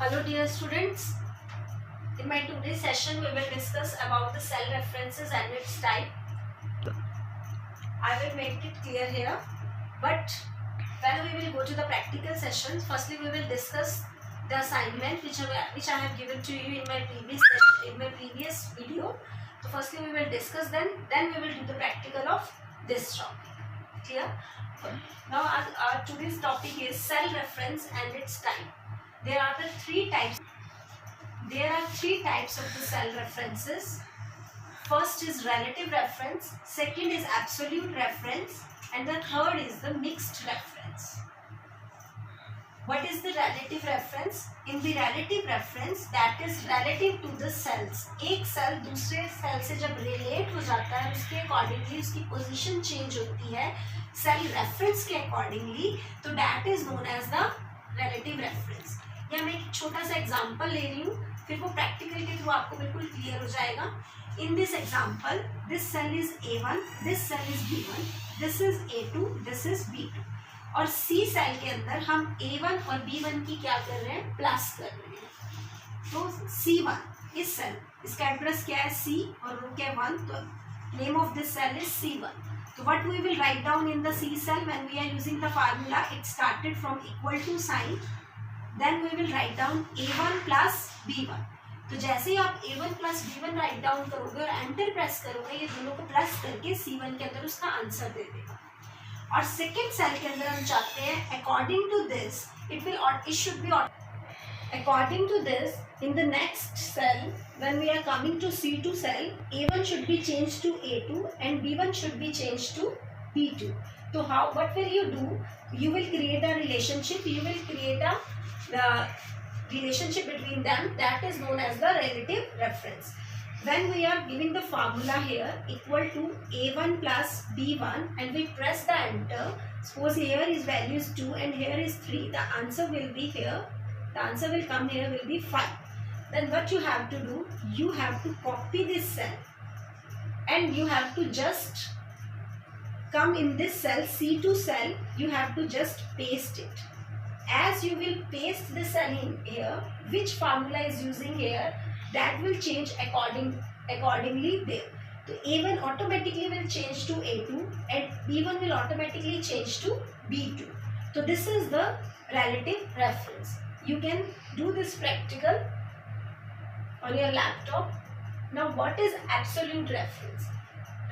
Hello dear students, in my today's session we will discuss about the cell references and its type. I will make it clear here, but when we will go to the practical sessions, firstly we will discuss the assignment which I have given to you in my previous video. So firstly we will discuss, then we will do the practical of this topic. Clear? Now our today's topic is cell reference and its type. There are three types of the cell references. First is relative reference, second is absolute reference, and the third is the mixed reference. What is the relative reference? In the relative reference, that is relative to the cells. एक cell दूसरे cell से जब relate हो जाता है उसके accordingly उसकी position change होती है सेल रेफरेंस के अकॉर्डिंगली, तो that is known as the relative reference. या मैं एक छोटा सा एग्जांपल ले रही हूँ, फिर वो प्रैक्टिकल के थ्रू आपको बिल्कुल क्लियर हो जाएगा. In this example, this cell is A1, this cell is B1, this is A2, this is B2. और C सेल के अंदर हम A1 और B1 की क्या कर रहे हैं, प्लस कर रहे हैं. तो C1 इस सेल, इसका एड्रेस क्या है C और रो क्या 1, तो name of this cell is C1. So what we will write down in the C cell when we are using the formula, it started from equal to sign. Then we will write down A1 plus B1. तो जैसे ही आप A1 plus B1 write down करोगे और enter press करोगे, ये दोनों को plus करके C1 के अंदर उसका आंसर दे देगा. और सेकेंड सेल के अंदर हम चाहते हैं according to this it should be according to this in the next cell when we are coming to C2 cell, A1 should be changed to A2 and B1 should be changed to B2. So what will you do? You will create a relationship. You will create the relationship between them, that is known as the relative reference. When we are giving the formula here equal to A1 plus B1 and we press the enter, suppose here is value is 2 and here is 3, the answer will be here. The answer will come here will be 5. Then what you have to do, you have to copy this cell and you have to just come in this cell, C2 cell, you have to just paste it. As you will paste this cell in here, which formula is using here, that will change accordingly there. So A1 automatically will change to A2 and B1 will automatically change to B2. So this is the relative reference. You can do this practical on your laptop. Now what is absolute reference?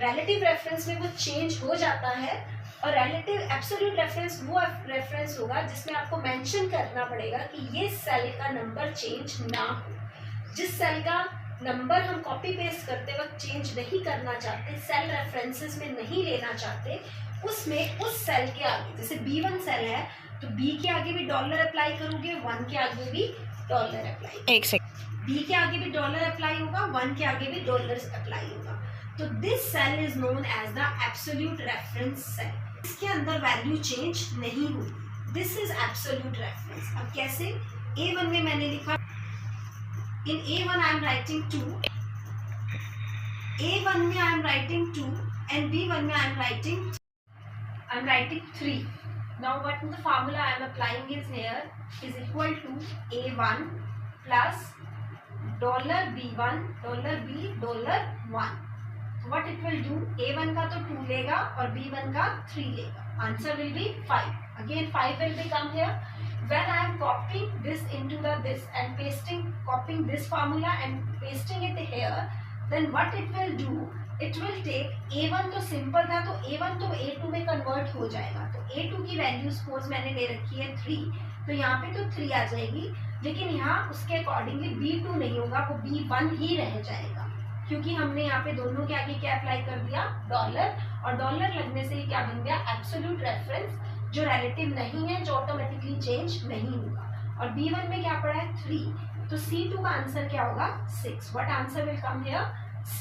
Relative reference में वो change हो जाता है और relative absolute reference वो reference होगा जिसमें आपको mention करना पड़ेगा कि ये सेल का नंबर चेंज ना हो. जिस सेल का नंबर हम कॉपी पेस्ट करते वक्त चेंज नहीं करना चाहते, सेल रेफरेंसेस में नहीं लेना चाहते, उसमें उस सेल के आगे, जैसे B1 सेल है तो B के आगे भी डॉलर अप्लाई करोगे, 1 के आगे भी डॉलर अप्लाई. एक सेकंड, B के आगे भी डॉलर अप्लाई होगा, 1 के आगे भी डॉलर अप्लाई होगा. तो this cell is known as the absolute reference cell. इसके अंदर वैल्यू चेंज नहीं होगी. This is absolute reference. अब कैसे? A1 में मैंने लिखा, in A1 I am writing 2, A1 में I am writing 2 and B1 में I am writing 3. Now what the formula I am applying is here is equal to A1 plus $B1 $B $1. So what it will do, A1 का तो 2 लेगा और B1 का 3 लेगा. Answer will be 5. Again 5 will become here. When I am copying this into this and copying this formula and pasting it here, then what it will do, it will take A1 तो simple था तो A1 तो A2 में convert हो जाएगा. तो A2 की value suppose मैंने ले रखी है 3, तो यहाँ पे तो 3 आ जाएगी, लेकिन यहाँ उसके अकॉर्डिंगली B2 नहीं होगा, वो B1 ही रह जाएगा क्योंकि हमने यहाँ पे दोनों के आगे क्या अप्लाई कर दिया, डॉलर. और डॉलर लगने से क्या बन गया, एब्सोल्यूट रेफरेंस, जो रिलेटिव नहीं है, जो ऑटोमेटिकली चेंज नहीं होगा. और B1 में क्या पड़ा है, 3, तो C2 का आंसर क्या होगा, 6. What answer will come here, C.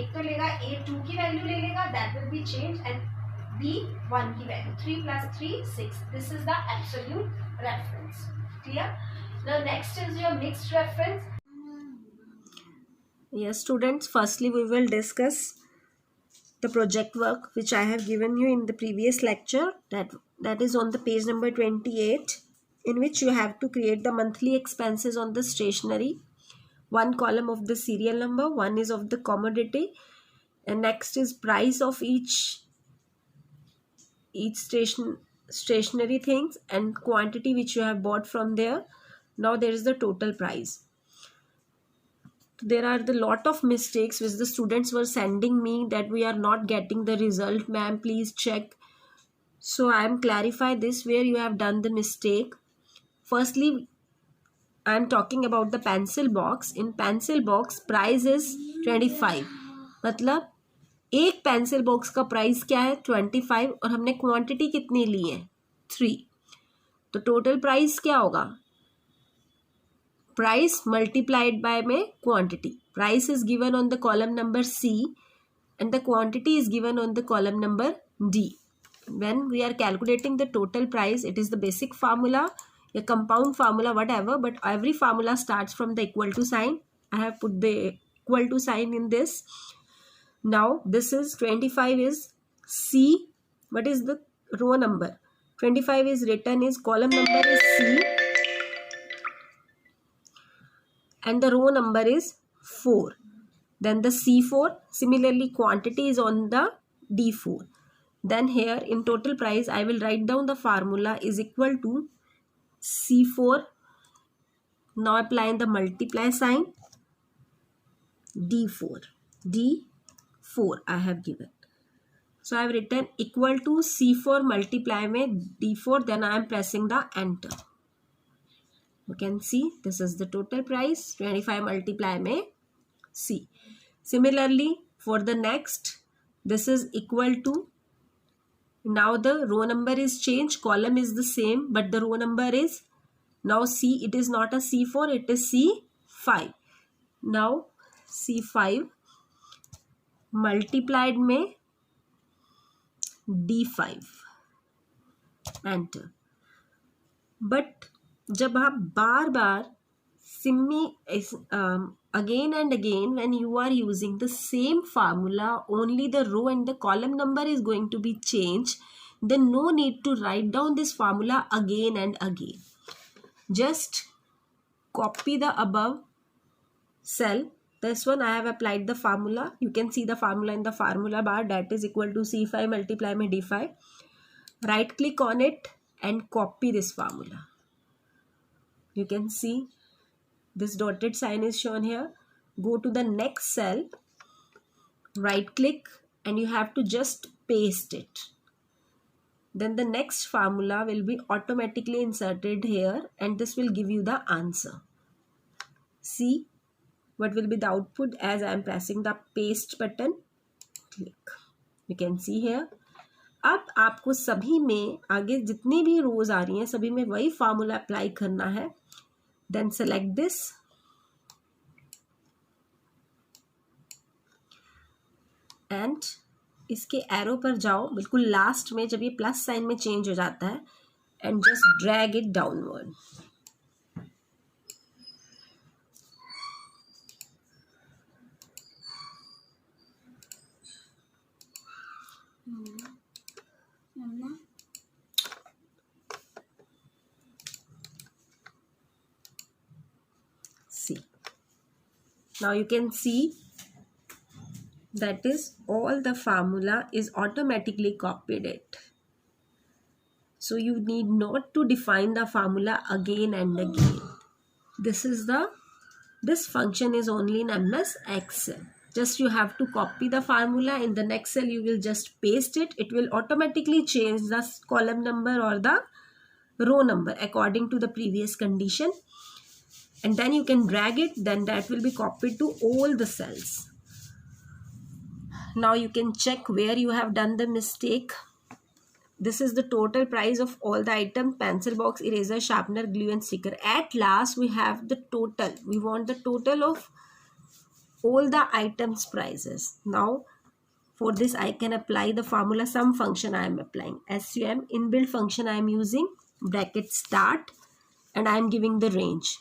एक तो लेगा A2 की वैल्यू ले लेगा, that will be change, and B1 की value 3 + 3 6. This is the absolute reference. Clear? Now next is your mixed reference. Yes, students, firstly we will discuss the project work which I have given you in the previous lecture, that is on the page number 28. in which you have to create the monthly expenses on the stationery. One column of the serial number, one is of the commodity, and next is price of each stationery things and quantity which you have bought from there. Now there is the total price. There are the lot of mistakes which the students were sending me that we are not getting the result, ma'am, please check. So I am clarify this where you have done the mistake. Firstly, I am talking about the pencil box. In pencil box price is 25. मतलब एक pencil box का price क्या है 25 और हमने quantity कितनी ली है 3. तो टोटल प्राइस क्या होगा प्राइस मल्टीप्लाइड बाय में quantity. Price is given on the column number C and the quantity is given on the column number D. When we are calculating the total price, it is the basic formula, a compound formula, whatever, but every formula starts from the equal to sign. I have put the equal to sign in this. Now this is 25 is C. What is the row number? 25 is written is column number is C and the row number is 4. Then the C4, similarly quantity is on the D4. Then here in total price I will write down the formula is equal to C4. Now applying the multiply sign. D4 I have given. So I have written equal to C4 multiply में D4. Then I am pressing the enter. You can see this is the total price 25 multiply में C. Similarly for the next, this is equal to, now the row number is changed, column is the same, but the row number is now C. It is not a C4, it is C5. Now C5 multiplied में D5 enter. But जब आप बार बार again and again when you are using the same formula, only the row and the column number is going to be changed, then no need to write down this formula again and again. Just copy the above cell. This one I have applied the formula. You can see the formula in the formula bar, that is equal to C5 multiply में D5. Right click on it and copy this formula. You can see this dotted sign is shown here. Go to the next cell, right click, and you have to just paste it. Then the next formula will be automatically inserted here and this will give you the answer. See what will be the output as I am pressing the paste button. Click. You can see here. अब आपको सभी में आगे जितनी भी रोज आ रही हैं सभी में वही फार्मूला अप्लाई करना है. Then select this and इसके एरो पर जाओ बिल्कुल लास्ट में जब ये प्लस साइन में चेंज हो जाता है and just drag it downward. See, now you can see that is all the formula is automatically copied it. So you need not to define the formula again and again. This function is only in MS Excel. Just you have to copy the formula. In the next cell you will just paste it. It will automatically change the column number or the row number according to the previous condition. And then you can drag it. Then that will be copied to all the cells. Now you can check where you have done the mistake. This is the total price of all the items: pencil box, eraser, sharpener, glue and sticker. At last we have the total. We want the total of all the items prices. Now for this I can apply the formula sum function. I am applying SUM inbuilt function. I am using bracket start and I am giving the range.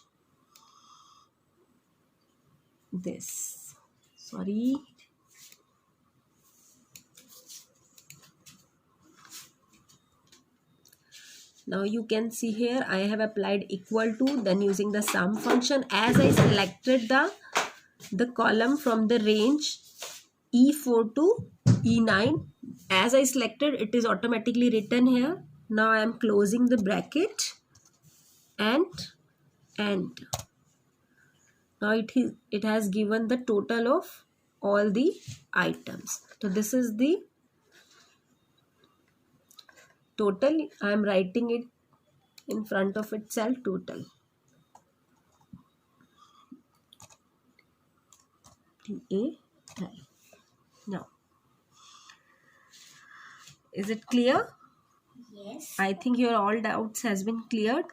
This, sorry. Now you can see here I have applied equal to, then using the sum function, as I selected the column from the range E4 to E9, as I selected, it is automatically written here. Now I am closing the bracket and enter. Now it has given the total of all the items. So this is the total. I am writing it in front of itself, total. TAL. Now, is it clear? Yes. I think your all doubts has been cleared.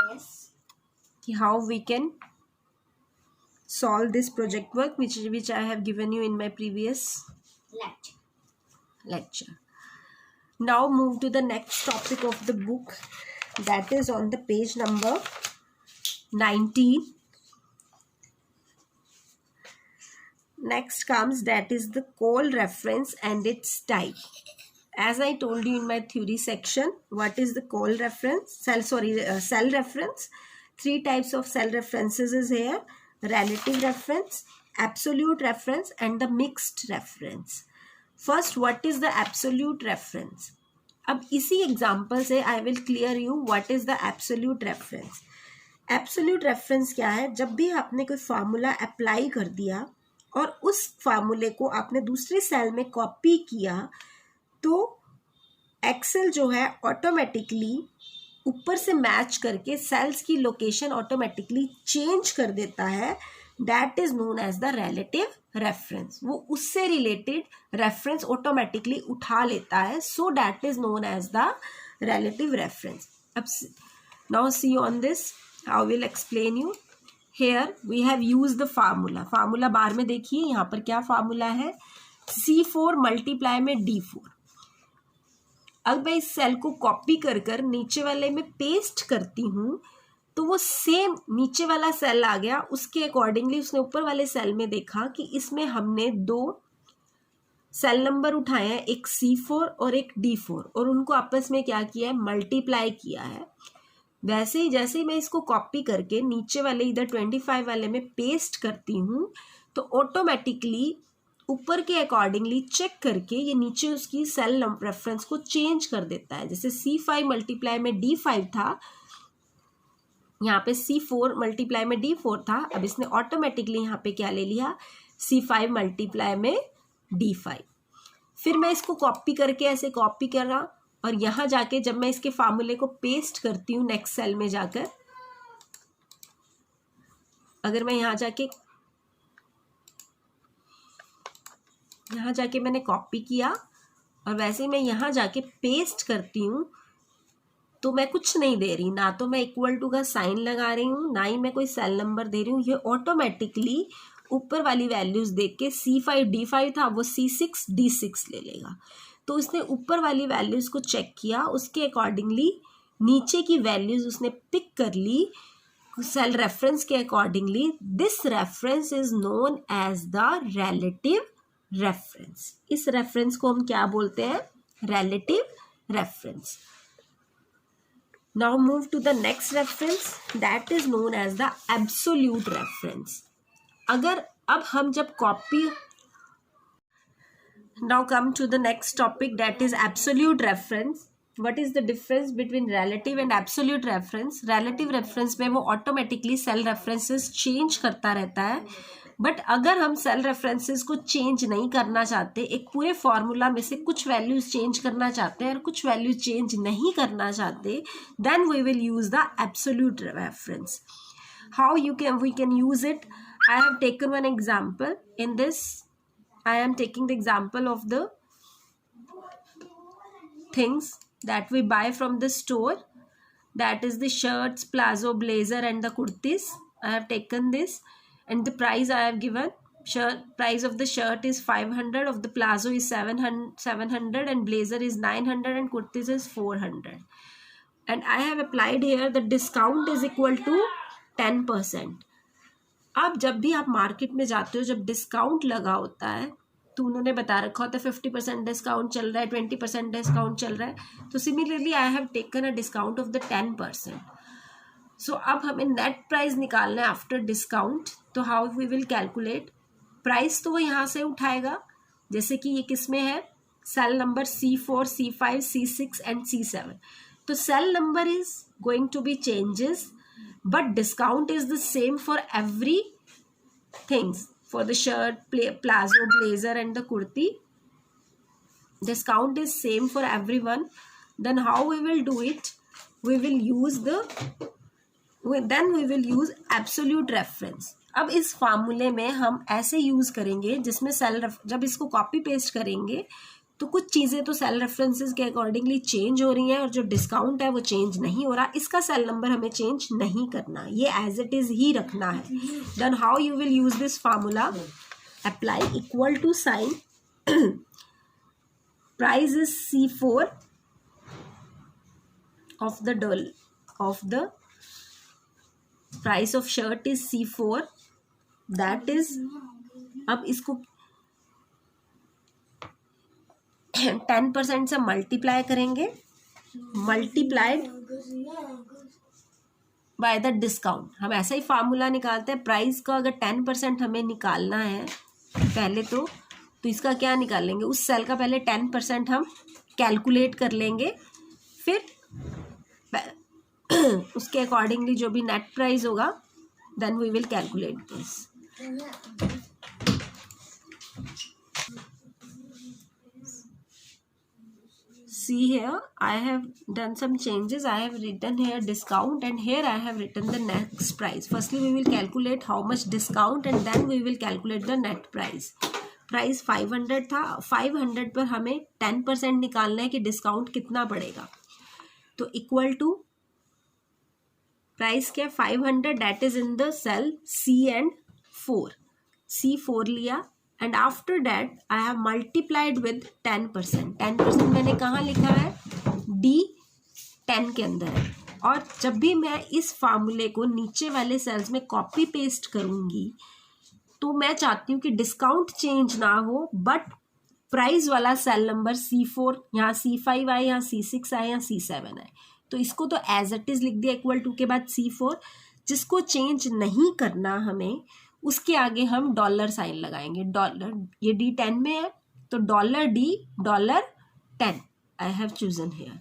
Yes. How we can solve this project work which I have given you in my previous lecture. Now move to the next topic of the book, that is on the page number 19. Next comes, that is the call reference and its type. As I told you in my theory section, what is the call reference? Cell reference. Three types of cell references is here: relative reference, absolute reference, and the mixed reference. First, what is the absolute reference? अब इसी example से I will clear you what is the absolute reference. Absolute reference क्या है? जब भी आपने कोई formula apply कर दिया और उस फार्मूले को आपने दूसरी सेल में कॉपी किया, तो एक्सेल जो है ऑटोमेटिकली ऊपर से मैच करके सेल्स की लोकेशन ऑटोमेटिकली चेंज कर देता है. That is known as the relative reference. वो उससे रिलेटेड रेफरेंस ऑटोमेटिकली उठा लेता है. So that is known as the relative reference. अब now see on this how will explain you. Here we have use the formula. Formula bar में देखिए यहाँ पर क्या फार्मूला है. C4 मल्टीप्लाई में D4. अब मैं इस सेल को कॉपी कर कर नीचे वाले में पेस्ट करती हूँ, तो वो सेम नीचे वाला सेल आ गया. उसके अकॉर्डिंगली उसने ऊपर वाले सेल में देखा कि इसमें हमने दो सेल नंबर उठाए हैं, एक C4 और एक D4, और उनको आपस में क्या किया है, मल्टीप्लाई किया है. वैसे ही जैसे ही मैं इसको कॉपी करके नीचे वाले इधर 25 वाले में पेस्ट करती हूँ, तो ऑटोमेटिकली ऊपर के अकॉर्डिंगली चेक करके ये नीचे उसकी सेल रेफरेंस को चेंज कर देता है. जैसे C5 मल्टीप्लाई में D5 था, यहाँ पे C4 मल्टीप्लाई में D4 था. अब इसने ऑटोमेटिकली यहाँ पे क्या ले लिया, C5 मल्टीप्लाई में D5. फिर मैं इसको कॉपी करके ऐसे कॉपी कर रहा, और यहाँ जाके जब मैं इसके फार्मूले को पेस्ट करती हूँ नेक्स्ट सेल में जाकर, अगर मैं यहाँ जाके मैंने कॉपी किया और वैसे ही मैं यहाँ जाके पेस्ट करती हूँ, तो मैं कुछ नहीं दे रही, ना तो मैं इक्वल टू का साइन लगा रही हूँ, ना ही मैं कोई सेल नंबर दे रही हूँ. ये ऑटोमेटिकली ऊपर वाली वैल्यूज देख के C5 D5 था, वो C6 D6 ले लेगा. तो उसने ऊपर वाली वैल्यूज को चेक किया, उसके अकॉर्डिंगली नीचे की वैल्यूज उसने पिक कर ली सेल रेफरेंस के accordingly. This reference is known as the relative reference. इस रेफरेंस को हम क्या बोलते हैं, relative reference. Now move to the next reference, that is known as the absolute reference. अगर अब हम जब copy, now come to the next topic, that is absolute reference. What is the difference between relative and absolute reference. Relative reference में वो automatically cell references change करता रहता है, but अगर हम सेल रेफरेंसेस को चेंज नहीं करना चाहते, एक पूरे फॉर्मूला में से कुछ वैल्यूज चेंज करना चाहते हैं और कुछ वैल्यूज चेंज नहीं करना चाहते, then we will use the absolute reference. How we can use it. I have taken one example. In this, I am taking the example of the things that we buy from the store. That is the shirts, palazzo, blazer and the kurtis. I have taken this, and the price I have given. Price of the shirt is 500, of the palazzo is 700 and blazer is 900 and kurtis is 400. And I have applied here the discount is equal to 10%. अब जब भी आप market में जाते हो, जब discount लगा होता है तो उन्होंने बता रखा होता है 50% डिस्काउंट चल रहा है, 20% डिस्काउंट चल रहा है. तो similarly I have taken a discount of the 10%. So अब हमें नेट प्राइस निकालना है आफ्टर डिस्काउंट. तो how we will calculate price? तो वो यहाँ से उठाएगा, जैसे कि ये किस में है, cell number C4, C5, C6 and C7. तो cell number is going to be changes, but discount is the same for every things. For the shirt, plazo, blazer and the kurti, discount is same for everyone. Then how we will do it? We will use absolute reference. अब इस फार्मूले में हम ऐसे use करेंगे जिसमें जब इसको कॉपी पेस्ट करेंगे तो कुछ चीज़ें तो सेल रेफरेंसेस के अकॉर्डिंगली चेंज हो रही हैं और जो डिस्काउंट है वो चेंज नहीं हो रहा. इसका सेल नंबर हमें चेंज नहीं करना, ये एज इट इज़ ही रखना है. Then how you will use this formula? Apply equal to sign, price is C4 of the price of shirt is C4, that is, अब इसको 10% से मल्टीप्लाई करेंगे, मल्टीप्लाइड बाय द डिस्काउंट. हम ऐसा ही formula निकालते हैं. प्राइस का अगर 10% हमें निकालना है पहले तो इसका क्या निकालेंगे, उस सेल का पहले 10% हम कैलकुलेट कर लेंगे, फिर उसके अकॉर्डिंगली जो भी नेट प्राइस होगा then we will calculate this. See here, I have done some changes. I have written here discount and here I have written the next price. Firstly, we will calculate how much discount and then we will calculate the net price. Price 500 था, 500 पर हमें 10% निकालना है कि discount कितना पड़ेगा. तो equal to price क्या, 500, that is in the cell C and 4. C4 लिया and after that I have multiplied with 10%. 10% मैंने कहाँ लिखा है, D10 के अंदर है. और जब भी मैं इस फार्मूले को नीचे वाले सेल्स में कॉपी पेस्ट करूँगी तो मैं चाहती हूँ कि डिस्काउंट चेंज ना हो, बट प्राइस वाला सेल नंबर C4, यहाँ C5 आए, यहाँ C6 आए, यहाँ C7 आए. तो इसको तो एज इट इज़ लिख दिया इक्वल टू के बाद C4. जिसको चेंज नहीं करना हमें, उसके आगे हम डॉलर साइन लगाएंगे. डॉलर, ये D10 में है तो $10 आई हैव चूजन हेयर.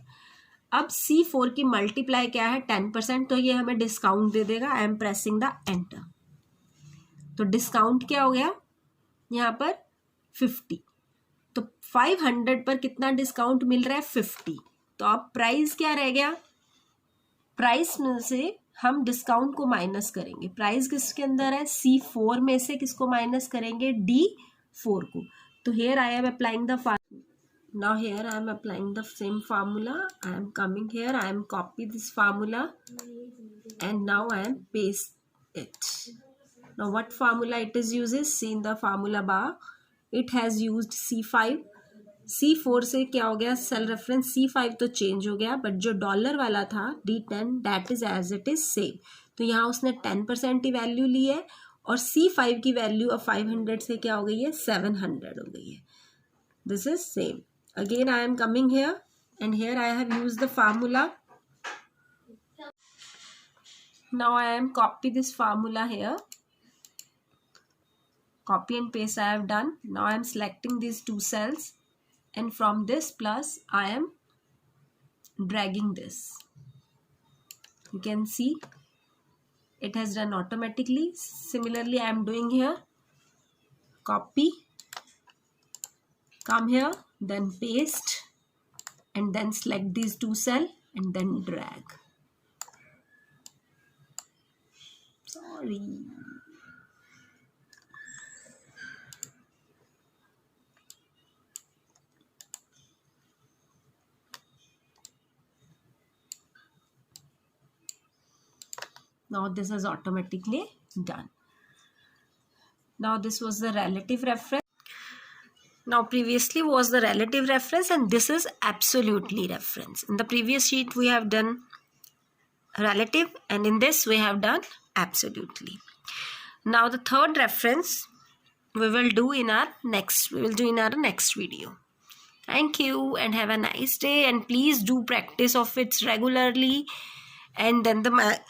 अब C4 की मल्टीप्लाई क्या है, 10%, तो ये हमें डिस्काउंट दे देगा. I am pressing the enter. तो डिस्काउंट क्या हो गया यहाँ पर 50. तो 500 पर कितना डिस्काउंट मिल रहा है, 50. तो अब प्राइस क्या रह गया, प्राइस में से हम डिस्काउंट को माइनस करेंगे. प्राइस किसके अंदर है, C4 में से किसको माइनस करेंगे, D4 को. तो here I am applying the now here I am applying the same formula. I am coming here, I am copy this formula and now I am paste it. Now what formula it is uses, see in the formula bar it has used C5. C4 से क्या हो गया, cell reference C5 तो change हो गया, but जो dollar वाला था D10 that is as it is same. तो यहाँ उसने 10% की वैल्यू ली है और C5 की वैल्यू अब 500 से क्या हो गई है, 700 हो गई है. This is same. Again I am coming here and here I have used the formula. Now I am copy this formula here. Copy and paste I have done. Now I am selecting these two cells and from this plus I am dragging this. You can see it has done automatically. Similarly I am doing here. Copy. Come here. Then paste and then select these two cells and then drag. Sorry. Now this is automatically done. Now this was the relative reference. Now previously was the relative reference and this is absolutely reference. In the previous sheet we have done relative and in this we have done absolutely. Now the third reference we will do in our next video. Thank you and have a nice day, and please do practice of it regularly, and then the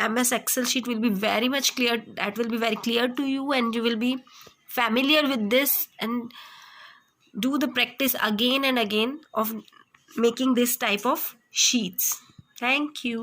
MS Excel sheet will be very much clear. That will be very clear to you, and you will be familiar with this, and do the practice again and again of making this type of sheets. Thank you.